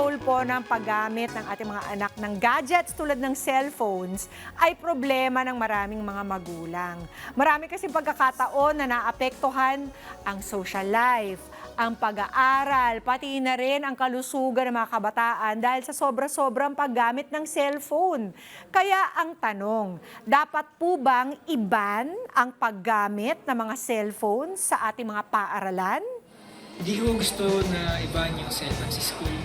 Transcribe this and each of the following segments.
control po ng paggamit ng ating mga anak ng gadgets tulad ng cellphones ay problema ng maraming mga magulang. Marami kasi pagkakataon na naapektuhan ang social life, ang pag-aaral, pati na rin ang kalusugan ng mga kabataan dahil sa sobra-sobrang paggamit ng cellphone. Kaya ang tanong, dapat po bang iban ang paggamit ng mga cellphone sa ating mga paaralan? Hindi ko gusto na ibahan yung cellphone sa school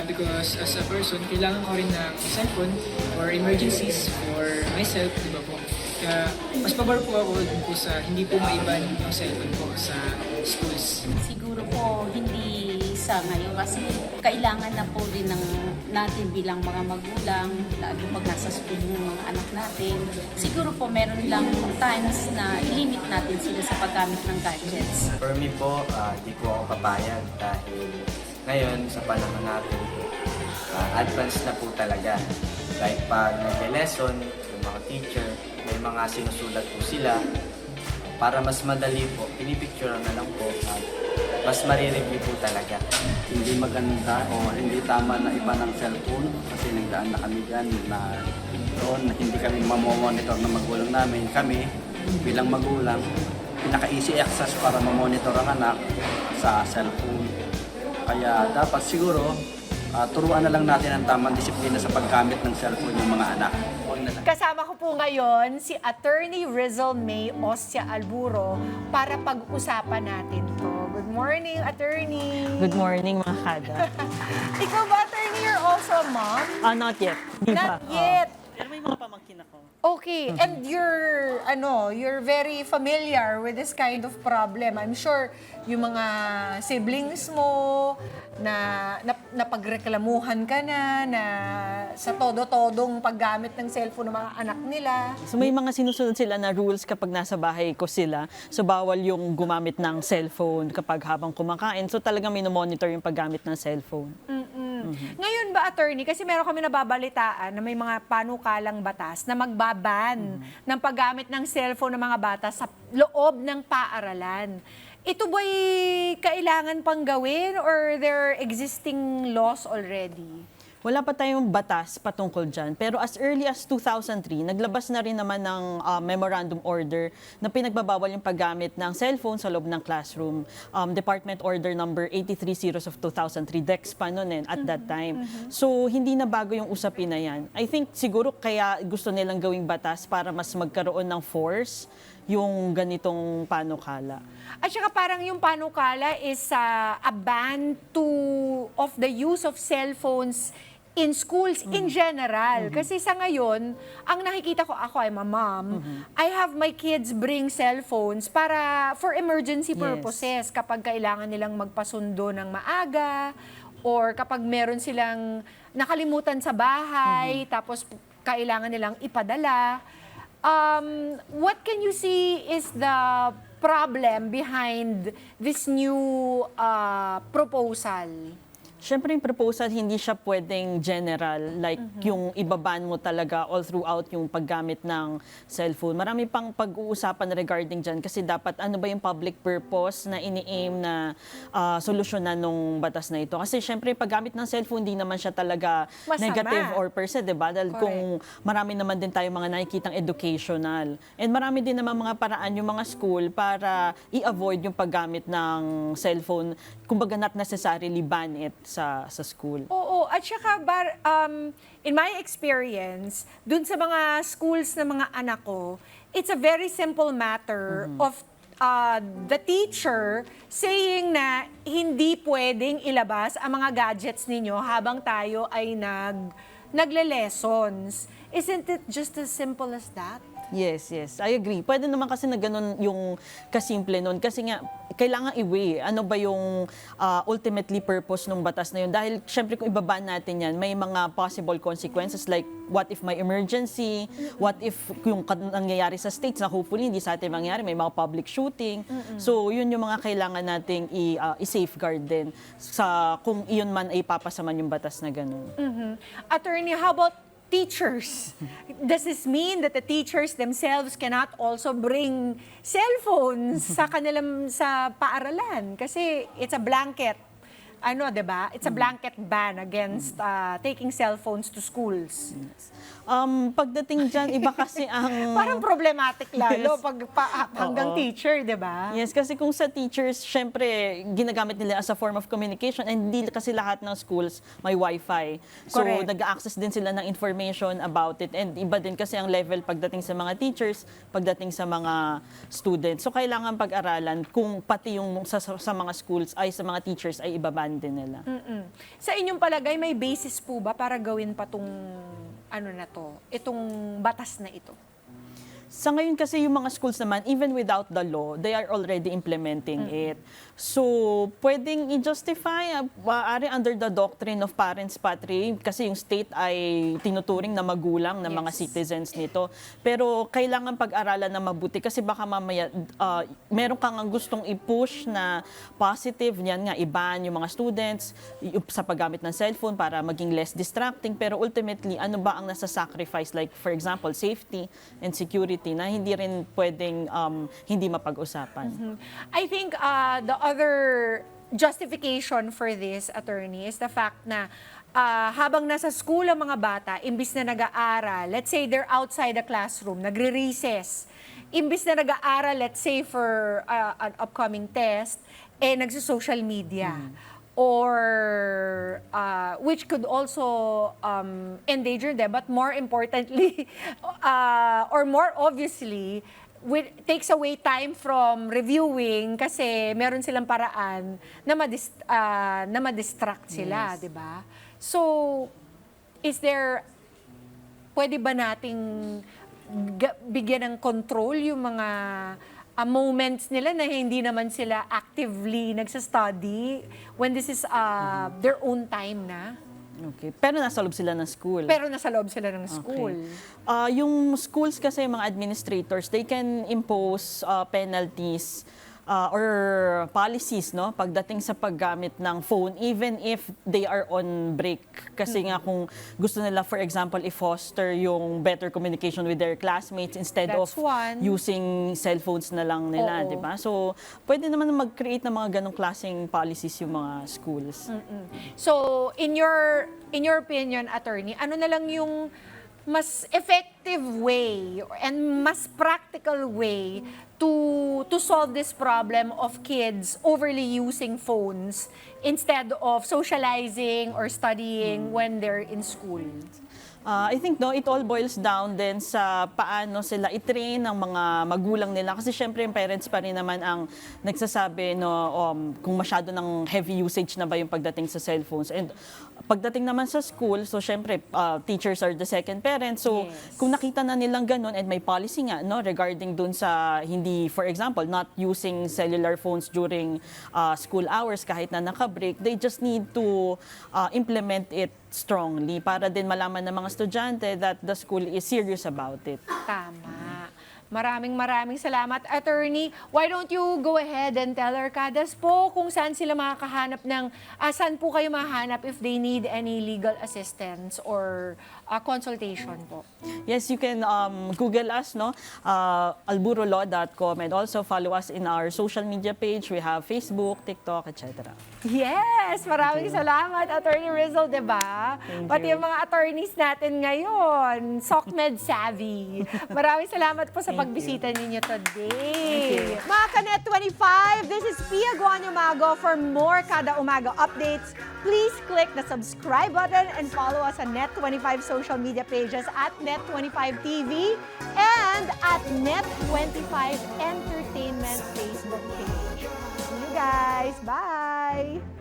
because as a person, kailangan ko rin ng cellphone for emergencies for myself, di ba po? Kaya mas pabor po ako dun po sa hindi po maiban yung cellphone po sa schools. Siguro po hindi sa ngayon kasi kailangan na po rin ng natin bilang mga magulang, lalo pag nasa school yung mga anak natin. Siguro po meron lang times na ilimit natin sila sa paggamit ng gadgets. For me po, di po ako papayag dahil ngayon sa panahon natin, advanced na po talaga. Like pag nag-lesson, yung mga teacher, may mga sinusulat po sila. Para mas madali po, pinipicture na lang po at mas marireview po talaga. Hindi maganda o hindi tama na iba ng cellphone kasi nagdaan na kami dyan na doon na hindi kami mamomonitor ng magulang namin. Kami bilang magulang, pinaka-easy access para mamonitor ang anak sa cellphone. Kaya dapat siguro turuan na lang natin ang tamang disiplina sa paggamit ng cellphone yung mga anak. Kasama ko po ngayon si Attorney Rizal May Ostia Alburo para pag-usapan natin to. Good morning, Attorney. Good morning, mga kada. Ikaw ba, Attorney, you're also a mom? Not yet. Di ba? Not yet. Pero may mga pamangkin ako. Okay, and you're very familiar with this kind of problem. I'm sure yung mga siblings mo na pagreklamuhan ka na sa todo-todong paggamit ng cellphone ng mga anak nila. So may mga sinusunod sila na rules kapag nasa bahay ko sila. So bawal yung gumamit ng cellphone kapag habang kumakain. So talagang minomonitor yung paggamit ng cellphone. Ngayon ba, Attorney, kasi meron kami nababalitaan na may mga panukalang batas na magbaban ng paggamit ng cellphone ng mga bata sa loob ng paaralan. Ito ba'y kailangan pang gawin or there are existing laws already? Wala pa tayong batas patungkol dyan. Pero as early as 2003, naglabas na rin naman ng memorandum order na pinagbabawal yung paggamit ng cellphone sa loob ng classroom. Department Order number 83 of 2003, DEX pa noon at that time. So hindi na bago yung usapin na yan. I think siguro kaya gusto nilang gawing batas para mas magkaroon ng force yung ganitong panukala. At saka parang yung panukala is a ban of the use of cellphones in schools in general. Kasi sa ngayon, ang nakikita ko, ako I'm a mom, I have my kids bring cellphones for emergency purposes kapag kailangan nilang magpasundo ng maaga or kapag meron silang nakalimutan sa bahay tapos kailangan nilang ipadala. What can you see is the problem behind this new proposal? Siyempre yung proposal, hindi siya pwedeng general, like yung ibaban mo talaga all throughout yung paggamit ng cellphone. Marami pang pag-uusapan regarding dyan kasi dapat ano ba yung public purpose na ini-aim na solusyonan nung batas na ito. Kasi siyempre paggamit ng cellphone, hindi naman siya talaga Masama. negative or per se, diba? Dahil kung marami naman din tayo mga nakikitang educational. And marami din naman mga paraan yung mga school para i-avoid yung paggamit ng cellphone. Kumbaga not necessarily ban it sa school. Oo, at saka in my experience, dun sa mga schools na mga anak ko, it's a very simple matter of the teacher saying na hindi pwedeng ilabas ang mga gadgets ninyo habang tayo ay nagle-lessons. Isn't it just as simple as that? Yes, I agree. Pwede naman kasi na ganun yung kasimple nun. Kasi nga, kailangan i-weigh. Ano ba yung ultimately purpose ng batas na yun? Dahil syempre kung ibaban natin yan, may mga possible consequences like what if may emergency, what if yung nangyayari sa states na hopefully hindi sa atin mangyari, may mga public shooting. So yun yung mga kailangan nating i-safeguard din sa kung iyon man ay papasaman yung batas na ganun. Attorney, how about teachers? Does this mean that the teachers themselves cannot also bring cellphones sa paaralan? Kasi it's a blanket ano, 'di ba? It's a blanket ban against taking cell phones to schools. Pagdating dyan, iba kasi ang... Parang problematic lalo Yes. pag hanggang Oo. teacher, 'di ba? Yes, kasi kung sa teachers, syempre, ginagamit nila as a form of communication and hindi kasi lahat ng schools may wifi. So, Correct. nag-access din sila ng information about it and iba din kasi ang level pagdating sa mga teachers, pagdating sa mga students. So, kailangan pag-aralan kung pati yung sa mga schools ay sa mga teachers ay ibaban din nila. Sa inyong palagay, may basis po ba para gawin pa tong ano na to, itong batas na ito? Sa ngayon kasi yung mga schools naman, even without the law, they are already implementing it. So, pwedeng i-justify, maaari under the doctrine of parents patria, kasi yung state ay tinuturing na magulang ng mga citizens nito. Pero kailangan pag-aralan na mabuti kasi baka mamaya meron kang ang gustong i-push na positive, yan nga, iban yung mga students sa paggamit ng cellphone para maging less distracting. Pero ultimately, ano ba ang nasa-sacrifice? Like, for example, safety and security na hindi rin pwedeng hindi mapag-usapan. I think the other justification for this, attorney, is the fact na habang nasa school ang mga bata, imbis na nag-aaral, let's say they're outside the classroom, nagre-recess, imbis na nag-aaral, let's say for an upcoming test, nagsa-social media. Or which could also endanger them, but more importantly, or more obviously, takes away time from reviewing kasi meron silang paraan na ma-distract sila, di ba? So, pwede ba nating bigyan ng control yung mga moments nila na hindi naman sila actively nagsa-study when this is their own time na? Okay. Pero nasa loob sila ng school. Pero nasa loob sila ng school. Yung schools kasi, mga administrators, they can impose penalties or policies, no, pagdating sa paggamit ng phone even if they are on break. Kasi nga kung gusto nila, for example, i-foster yung better communication with their classmates instead That's of one. using cellphones na lang nila, Oo. di ba? So, pwede naman mag-create ng mga ganong klaseng policies yung mga schools. So, in your opinion, attorney, ano na lang yung mas effective way and mas practical way to solve this problem of kids overly using phones instead of socializing or studying when they're in school? I think it all boils down din sa paano sila i-train ng mga magulang nila kasi syempre yung parents pa rin naman ang nagsasabi kung masyado ng heavy usage na ba yung pagdating sa cellphones. And pagdating naman sa school, so syempre teachers are the second parents. So kung nakita na nilang ganun and may policy nga regarding dun sa hindi, for example, not using cellular phones during school hours kahit na naka-break, they just need to implement it strongly para din malaman ng mga estudyante that the school is serious about it. Tama. Maraming salamat, attorney. Why don't you go ahead and tell Arcadas po kung saan sila makakahanap saan po kayo mahanap if they need any legal assistance or consultation po? Yes, you can Google us, alburolaw.com, and also follow us in our social media page. We have Facebook, TikTok, etc. Yes! Maraming salamat, Attorney Rizal, diba? Pati yung mga attorneys natin ngayon, SOCMED savvy. Maraming salamat po sa pagbisita ninyo today. Mga Kanet 25, this is Pia Guanyamago. For more Kada Umaga updates, please click the subscribe button and follow us on Net25 social media pages at Net25 TV and at Net25 Entertainment Facebook page. See you guys. Bye!